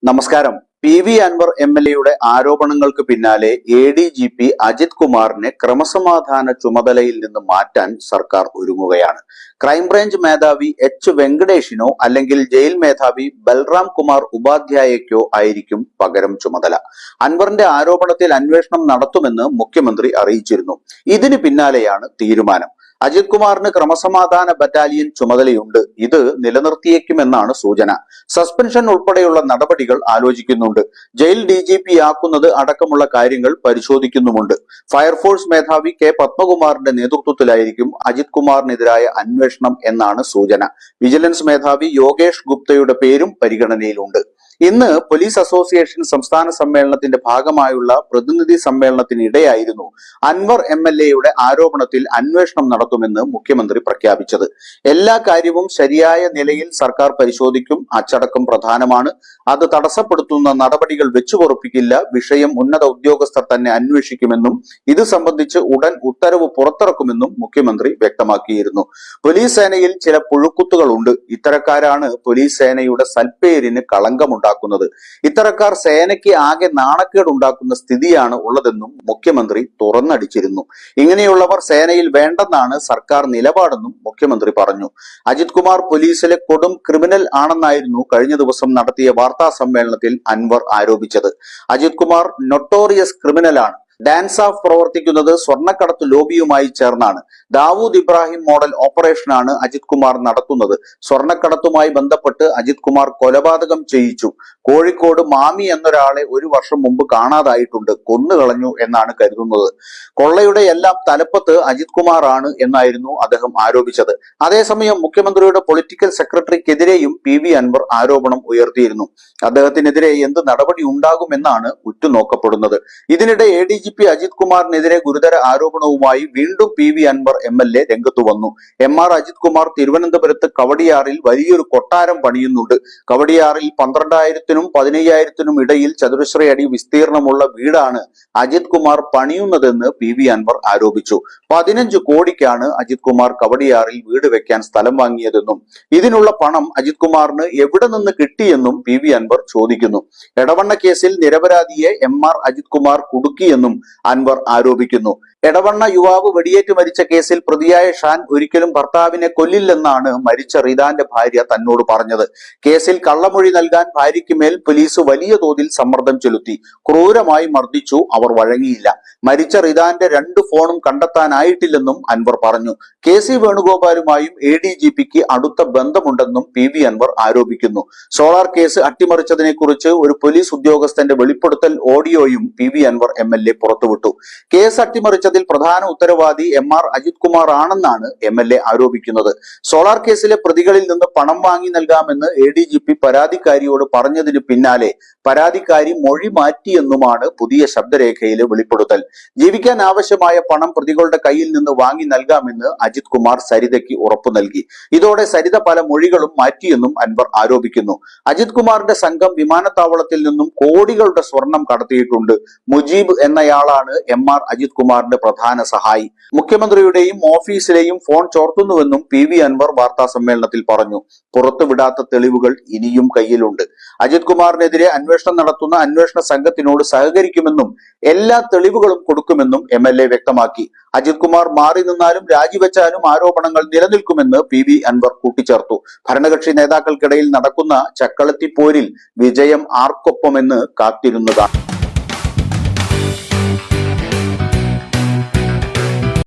നമസ്കാരം. പി.വി. അൻവർ എം.എൽ.എയുടെ ആരോപണങ്ങൾക്ക് പിന്നാലെ ADGP അജിത് കുമാറിനെ ക്രമസമാധാന ചുമതലയിൽ നിന്ന് മാറ്റാൻ സർക്കാർ ഒരുങ്ങുകയാണ്. ക്രൈംബ്രാഞ്ച് മേധാവി H. വെങ്കടേഷിനോ അല്ലെങ്കിൽ ജയിൽ മേധാവി ബൽറാം കുമാർ ഉപാധ്യായയ്ക്കോ ആയിരിക്കും പകരം ചുമതല. അൻവറിന്റെ ആരോപണത്തിൽ അന്വേഷണം നടത്തുമെന്ന് മുഖ്യമന്ത്രി അറിയിച്ചിരുന്നു. ഇതിന് പിന്നാലെയാണ് തീരുമാനം. അജിത് കുമാറിന് ക്രമസമാധാന ബറ്റാലിയൻ ചുമതലയുണ്ട്. ഇത് നിലനിർത്തിയേക്കുമെന്നാണ് സൂചന. സസ്പെൻഷൻ ഉൾപ്പെടെയുള്ള നടപടികൾ ആലോചിക്കുന്നുണ്ട്. ജയിൽ DGP ആക്കുന്നത് അടക്കമുള്ള കാര്യങ്ങൾ പരിശോധിക്കുന്നുമുണ്ട്. ഫയർഫോഴ്സ് മേധാവി K. പത്മകുമാറിന്റെ നേതൃത്വത്തിലായിരിക്കും അജിത് കുമാറിനെതിരായ അന്വേഷണം എന്നാണ് സൂചന. വിജിലൻസ് മേധാവി യോഗേഷ് ഗുപ്തയുടെ പേരും പരിഗണനയിലുണ്ട്. ഇന്ന് പോലീസ് അസോസിയേഷൻ സംസ്ഥാന സമ്മേളനത്തിന്റെ ഭാഗമായുള്ള പ്രതിനിധി സമ്മേളനത്തിനിടെയായിരുന്നു അൻവർ MLA-യുടെ ആരോപണത്തിൽ അന്വേഷണം നടത്തുമെന്ന് മുഖ്യമന്ത്രി പ്രഖ്യാപിച്ചത്. എല്ലാ കാര്യവും ശരിയായ നിലയിൽ സർക്കാർ പരിശോധിക്കും. അച്ചടക്കം പ്രധാനമാണ്. അത് തടസ്സപ്പെടുത്തുന്ന നടപടികൾ വെച്ചുപൊറുപ്പിക്കില്ല. വിഷയം ഉന്നത ഉദ്യോഗസ്ഥർ തന്നെ അന്വേഷിക്കുമെന്നും ഇത് സംബന്ധിച്ച് ഉടൻ ഉത്തരവ് പുറത്തിറക്കുമെന്നും മുഖ്യമന്ത്രി വ്യക്തമാക്കിയിരുന്നു. പോലീസ് സേനയിൽ ചില പുഴുക്കുത്തുകളുണ്ട്. ഇത്തരക്കാരാണ് പോലീസ് സേനയുടെ സൽപ്പേരിന് കളങ്കമുണ്ടാക്കുന്നത്. ഇത്തരക്കാർ സേനയ്ക്ക് ആകെ നാണക്കേടുണ്ടാക്കുന്ന സ്ഥിതിയാണ് ഉള്ളതെന്നും മുഖ്യമന്ത്രി തുറന്നടിച്ചിരുന്നു. ഇങ്ങനെയുള്ളവർ സേനയിൽ വേണ്ടെന്നാണ് സർക്കാർ നിലപാടെന്നും മുഖ്യമന്ത്രി പറഞ്ഞു. അജിത് കുമാർ പോലീസിലെ കൊടും ക്രിമിനൽ ആണെന്നായിരുന്നു കഴിഞ്ഞ ദിവസം നടത്തിയ വാർത്താ സമ്മേളനത്തിൽ അൻവർ ആരോപിച്ചത്. അജിത് കുമാർ നൊട്ടോറിയസ് ക്രിമിനലാണ്. ഡാൻസ് ഓഫ് പ്രവർത്തിക്കുന്നത് സ്വർണ്ണക്കടത്ത് ലോബിയുമായി ചേർന്നാണ്. ദാവൂദ് ഇബ്രാഹിം മോഡൽ ഓപ്പറേഷനാണ് അജിത് കുമാർ നടത്തുന്നത്. സ്വർണ്ണക്കടത്തുമായി ബന്ധപ്പെട്ട് അജിത് കുമാർ കൊലപാതകം ചെയ്യിച്ചു. കോഴിക്കോട് മാമി എന്നൊരാളെ 1 വർഷം മുമ്പ് കാണാതായിട്ടുണ്ട്. കൊന്നുകളഞ്ഞു എന്നാണ് കരുതുന്നത്. കൊള്ളയുടെ എല്ലാം തലപ്പത്ത് അജിത് കുമാർ ആണ് എന്നായിരുന്നു അദ്ദേഹം ആരോപിച്ചത്. അതേസമയം മുഖ്യമന്ത്രിയുടെ പൊളിറ്റിക്കൽ സെക്രട്ടറിക്കെതിരെയും PV അൻവർ ആരോപണം ഉയർത്തിയിരുന്നു. അദ്ദേഹത്തിനെതിരെ എന്ത് നടപടി ഉണ്ടാകുമെന്നാണ് ഉറ്റുനോക്കപ്പെടുന്നത്. ഇതിനിടെ ADGP അജിത് കുമാറിനെതിരെ ഗുരുതര ആരോപണവുമായി വീണ്ടും PV അൻവർ MLA രംഗത്തു വന്നു. MR അജിത് കുമാർ തിരുവനന്തപുരത്ത് കവടിയാറിൽ വലിയൊരു കൊട്ടാരം പണിയുന്നുണ്ട്. കവടിയാറിൽ 12,000-നും 15,000-നും ഇടയിൽ ചതുരശ്ര അടി വിസ്തീർണമുള്ള വീടാണ് അജിത് കുമാർ പണിയുന്നതെന്ന് PV അൻവർ ആരോപിച്ചു. 15 കോടിക്കാണ് അജിത് കുമാർ കവടിയാറിൽ വീട് വെക്കാൻ സ്ഥലം വാങ്ങിയതെന്നും ഇതിനുള്ള പണം അജിത് കുമാറിന് എവിടെ നിന്ന് കിട്ടിയെന്നും PV അൻവർ ചോദിക്കുന്നു. എടവണ്ണ കേസിൽ നിരപരാധിയെ MR അജിത് കുമാർ കുടുക്കിയെന്നും അൻവർ ആരോപിക്കുന്നു. എടവണ്ണ യുവാവ് വെടിയേറ്റ് മരിച്ച കേസിൽ പ്രതിയായ ഷാൻ ഒരിക്കലും ഭർത്താവിനെ കൊല്ലില്ലെന്നാണ് മരിച്ച റിദാന്റെ ഭാര്യ തന്നോട് പറഞ്ഞത്. കേസിൽ കള്ളമൊഴി നൽകാൻ ഭാര്യയ്ക്ക് മേൽ പോലീസ് വലിയ തോതിൽ സമ്മർദ്ദം ചെലുത്തി. ക്രൂരമായി മർദ്ദിച്ചു. അവർ വഴങ്ങിയില്ല. മരിച്ച റിദാന്റെ 2 ഫോണും കണ്ടെത്താനായിട്ടില്ലെന്നും അൻവർ പറഞ്ഞു. KC വേണുഗോപാലുമായും ADGPക്ക് അടുത്ത ബന്ധമുണ്ടെന്നും PV അൻവർ ആരോപിക്കുന്നു. സോളാർ കേസ് അട്ടിമറിച്ചതിനെ കുറിച്ച് ഒരു പോലീസ് ഉദ്യോഗസ്ഥന്റെ വെളിപ്പെടുത്തൽ ഓഡിയോയും PV അൻവർ MLA പുറത്തുവിട്ടു. കേസ് അട്ടിമറിച്ചതിൽ പ്രധാന ഉത്തരവാദി MR അജിത് കുമാർ ആണെന്നാണ് MLA ആരോപിക്കുന്നത്. സോളാർ കേസിലെ പ്രതികളിൽ നിന്ന് പണം വാങ്ങി നൽകാമെന്ന് ADGP പരാതിക്കാരിയോട് പറഞ്ഞതിന് പിന്നാലെ പരാതിക്കാരി മൊഴി മാറ്റിയെന്നുമാണ് പുതിയ ശബ്ദരേഖയിലെ വെളിപ്പെടുത്തൽ. ജീവിക്കാൻ ആവശ്യമായ പണം പ്രതികളുടെ കയ്യിൽ നിന്ന് വാങ്ങി നൽകാമെന്ന് അജിത് കുമാർ സരിതയ്ക്ക് ഉറപ്പു നൽകി. ഇതോടെ സരിത പല മൊഴികളും മാറ്റിയെന്നും അൻവർ ആരോപിക്കുന്നു. അജിത് കുമാറിന്റെ സംഘം വിമാനത്താവളത്തിൽ നിന്നും കോടികളുടെ സ്വർണം കടത്തിയിട്ടുണ്ട്. മുജീബ് എന്നയാളാണ് MR അജിത് കുമാറിന്റെ പ്രധാന സഹായി. മുഖ്യമന്ത്രിയുടെയും ഓഫീസിലെയും ഫോൺ ചോർത്തുന്നുവെന്നും PV അൻവർ വാർത്താ സമ്മേളനത്തിൽ പറഞ്ഞു. പുറത്തുവിടാത്ത തെളിവുകൾ ഇനിയും കയ്യിലുണ്ട്. അജിത് കുമാറിനെതിരെ അന്വേഷണം നടത്തുന്ന അന്വേഷണ സംഘത്തിനോട് സഹകരിക്കുമെന്നും എല്ലാ തെളിവുകളും കൊടുക്കുമെന്നും MLA വ്യക്തമാക്കി. അജിത് കുമാർ മാറി നിന്നാലും രാജിവെച്ചാലും ആരോപണങ്ങൾ നിലനിൽക്കുമെന്ന് PV അൻവർ കൂട്ടിച്ചേർത്തു. ഭരണകക്ഷി നേതാക്കൾക്കിടയിൽ നടക്കുന്ന ചക്കളത്തിപ്പോരിൽ വിജയം ആർക്കൊപ്പമെന്ന് കാത്തിരുന്നതാണ്.